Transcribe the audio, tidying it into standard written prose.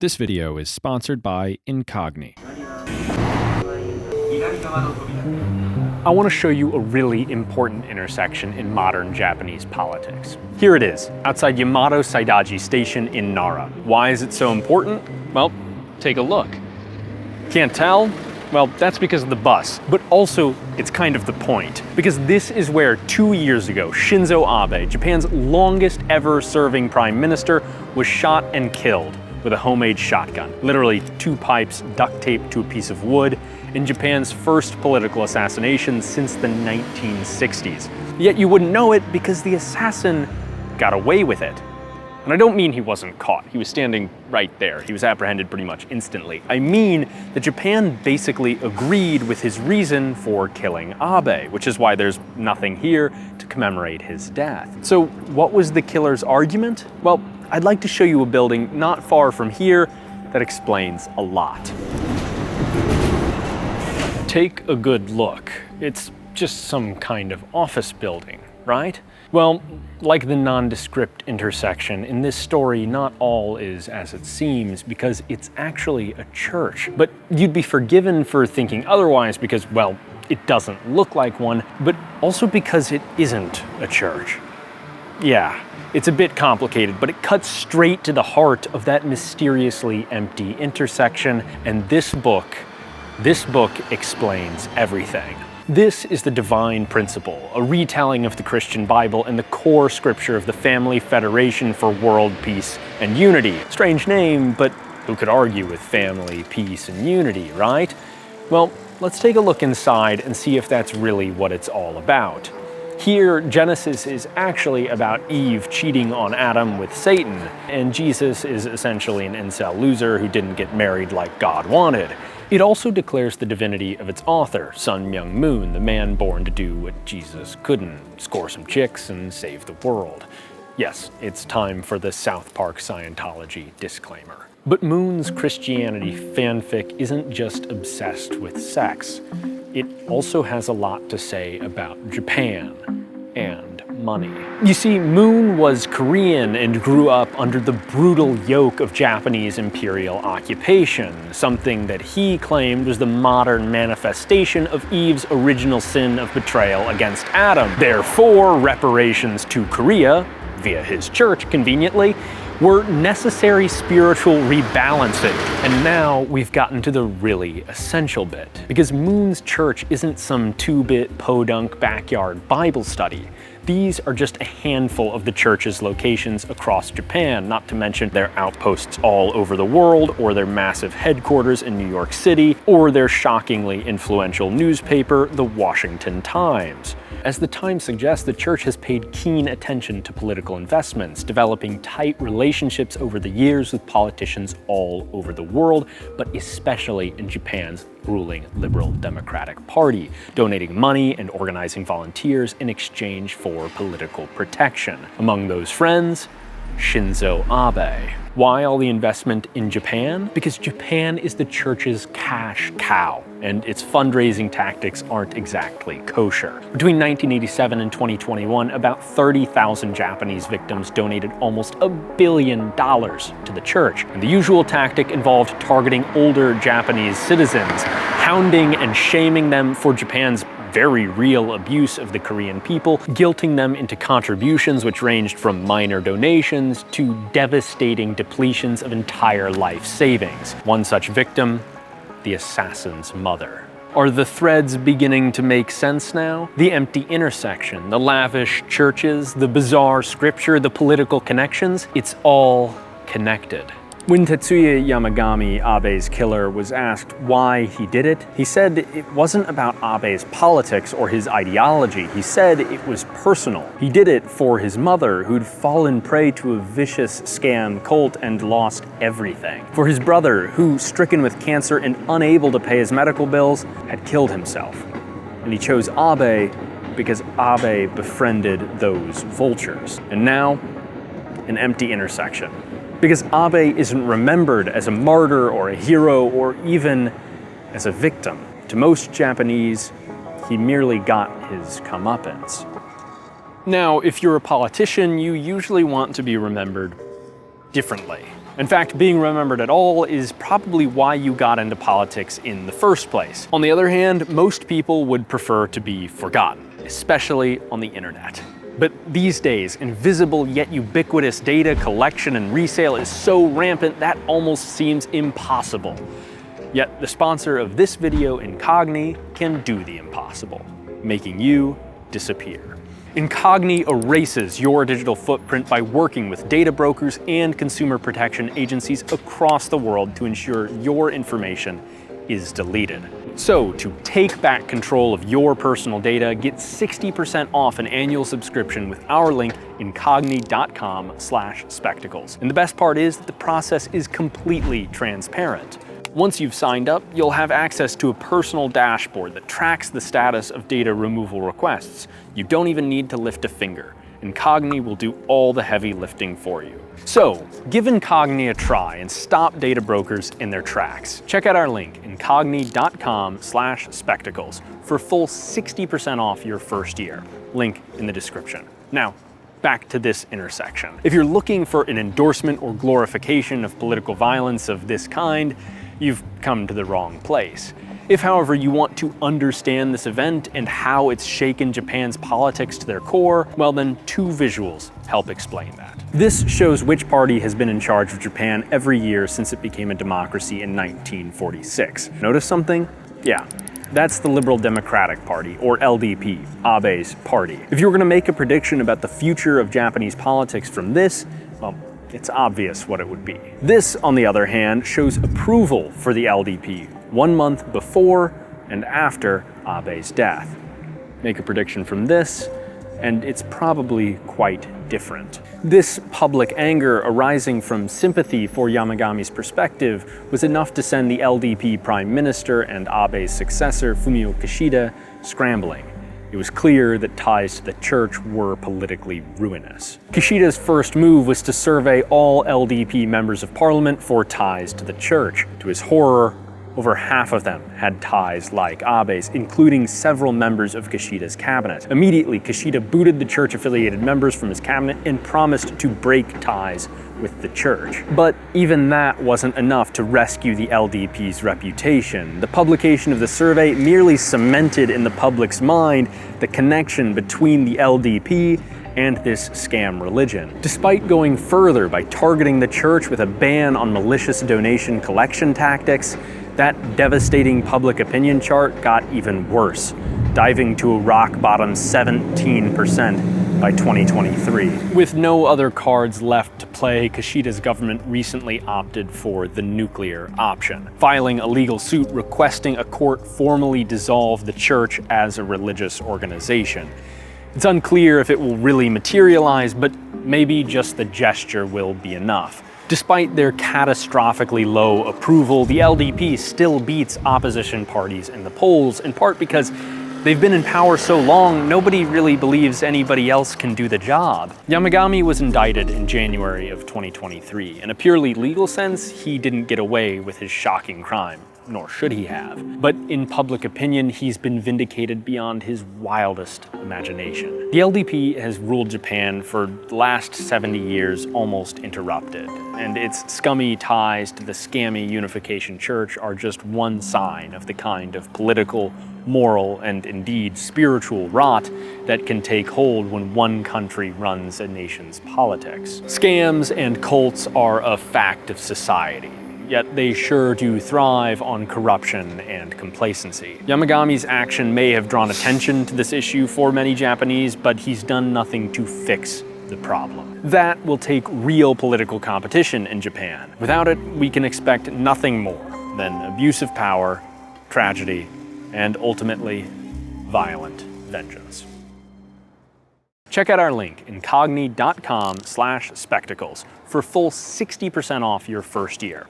This video is sponsored by Incogni. I want to show you a really important intersection in modern Japanese politics. Here it is, outside Yamato Saidaiji Station in Nara. Why is it so important? Well, take a look. Can't tell? Well, that's because of the bus, but also it's kind of the point. Because this is where 2 years ago, Shinzo Abe, Japan's longest ever serving prime minister, was shot and killed with a homemade shotgun. Literally 2 pipes duct taped to a piece of wood in Japan's first political assassination since the 1960s. Yet you wouldn't know it because the assassin got away with it. And I don't mean he wasn't caught. He was standing right there. He was apprehended pretty much instantly. I mean that Japan basically agreed with his reason for killing Abe, which is why there's nothing here to commemorate his death. So what was the killer's argument? Well, I'd like to show you a building not far from here that explains a lot. Take a good look. It's just some kind of office building, right? Well, like the nondescript intersection, in this story, not all is as it seems because it's actually a church. But you'd be forgiven for thinking otherwise because, well, it doesn't look like one, but also because it isn't a church. Yeah, it's a bit complicated, but it cuts straight to the heart of that mysteriously empty intersection, and this book explains everything. This is the Divine Principle, a retelling of the Christian Bible and the core scripture of the Family Federation for World Peace and Unity. Strange name, but who could argue with family, peace, and unity, right? Well, let's take a look inside and see if that's really what it's all about. Here, Genesis is actually about Eve cheating on Adam with Satan, and Jesus is essentially an incel loser who didn't get married like God wanted. It also declares the divinity of its author, Sun Myung Moon, the man born to do what Jesus couldn't, score some chicks and save the world. Yes, it's time for the South Park Scientology disclaimer. But Moon's Christianity fanfic isn't just obsessed with sex. It also has a lot to say about Japan and money. You see, Moon was Korean and grew up under the brutal yoke of Japanese imperial occupation, something that he claimed was the modern manifestation of Eve's original sin of betrayal against Adam. Therefore, reparations to Korea, via his church conveniently, were necessary spiritual rebalancing. And now we've gotten to the really essential bit. Because Moon's church isn't some 2-bit podunk backyard Bible study. These are just a handful of the church's locations across Japan, not to mention their outposts all over the world, or their massive headquarters in New York City, or their shockingly influential newspaper, the Washington Times. As the Times suggests, the church has paid keen attention to political investments, developing tight relationships over the years with politicians all over the world, but especially in Japan's ruling Liberal Democratic Party, donating money and organizing volunteers in exchange for political protection. Among those friends, Shinzo Abe. Why all the investment in Japan? Because Japan is the church's cash cow, and its fundraising tactics aren't exactly kosher. Between 1987 and 2021, about 30,000 Japanese victims donated almost $1 billion to the church. And the usual tactic involved targeting older Japanese citizens, hounding and shaming them for Japan's very real abuse of the Korean people, guilting them into contributions which ranged from minor donations to devastating depletions of entire life savings. One such victim, the assassin's mother. Are the threads beginning to make sense now? The empty intersection, the lavish churches, the bizarre scripture, the political connections, it's all connected. When Tetsuya Yamagami, Abe's killer, was asked why he did it, he said it wasn't about Abe's politics or his ideology. He said it was personal. He did it for his mother, who'd fallen prey to a vicious scam cult and lost everything. For his brother, who, stricken with cancer and unable to pay his medical bills, had killed himself. And he chose Abe because Abe befriended those vultures. And now, an empty intersection. Because Abe isn't remembered as a martyr or a hero or even as a victim. To most Japanese, he merely got his comeuppance. Now, if you're a politician, you usually want to be remembered differently. In fact, being remembered at all is probably why you got into politics in the first place. On the other hand, most people would prefer to be forgotten, especially on the internet. But these days, invisible yet ubiquitous data collection and resale is so rampant that almost seems impossible. Yet the sponsor of this video, Incogni, can do the impossible, making you disappear. Incogni erases your digital footprint by working with data brokers and consumer protection agencies across the world to ensure your information is deleted. So, to take back control of your personal data, get 60% off an annual subscription with our link, incogni.com/spectacles. And the best part is that the process is completely transparent. Once you've signed up, you'll have access to a personal dashboard that tracks the status of data removal requests. You don't even need to lift a finger. Incogni will do all the heavy lifting for you. So, give Incogni a try and stop data brokers in their tracks. Check out our link, incogni.com/spectacles, for full 60% off your first year. Link in the description. Now, back to this intersection. If you're looking for an endorsement or glorification of political violence of this kind, you've come to the wrong place. If, however, you want to understand this event and how it's shaken Japan's politics to their core, well then, two visuals help explain that. This shows which party has been in charge of Japan every year since it became a democracy in 1946. Notice something? Yeah. That's the Liberal Democratic Party, or LDP, Abe's party. If you were going to make a prediction about the future of Japanese politics from this, well, it's obvious what it would be. This, on the other hand, shows approval for the LDP 1 month before and after Abe's death. Make a prediction from this, and it's probably quite different. This public anger arising from sympathy for Yamagami's perspective was enough to send the LDP Prime Minister and Abe's successor, Fumio Kishida, scrambling. It was clear that ties to the church were politically ruinous. Kishida's first move was to survey all LDP members of parliament for ties to the church. To his horror, over half of them had ties like Abe's, including several members of Kishida's cabinet. Immediately, Kishida booted the church-affiliated members from his cabinet and promised to break ties with the church. But even that wasn't enough to rescue the LDP's reputation. The publication of the survey merely cemented in the public's mind the connection between the LDP and this scam religion. Despite going further by targeting the church with a ban on malicious donation collection tactics, that devastating public opinion chart got even worse, diving to a rock-bottom 17% by 2023. With no other cards left to play, Kishida's government recently opted for the nuclear option, filing a legal suit requesting a court formally dissolve the church as a religious organization. It's unclear if it will really materialize, but maybe just the gesture will be enough. Despite their catastrophically low approval, the LDP still beats opposition parties in the polls, in part because they've been in power so long, nobody really believes anybody else can do the job. Yamagami was indicted in January of 2023. In a purely legal sense, he didn't get away with his shocking crime, nor should he have. But in public opinion, he's been vindicated beyond his wildest imagination. The LDP has ruled Japan for the last 70 years almost interrupted, and its scummy ties to the scammy Unification Church are just one sign of the kind of political, moral, and indeed spiritual rot that can take hold when one country runs a nation's politics. Scams and cults are a fact of society, yet they sure do thrive on corruption and complacency. Yamagami's action may have drawn attention to this issue for many Japanese, but he's done nothing to fix the problem. That will take real political competition in Japan. Without it, we can expect nothing more than abuse of power, tragedy, and ultimately, violent vengeance. Check out our link, incogni.com/spectacles, for full 60% off your first year.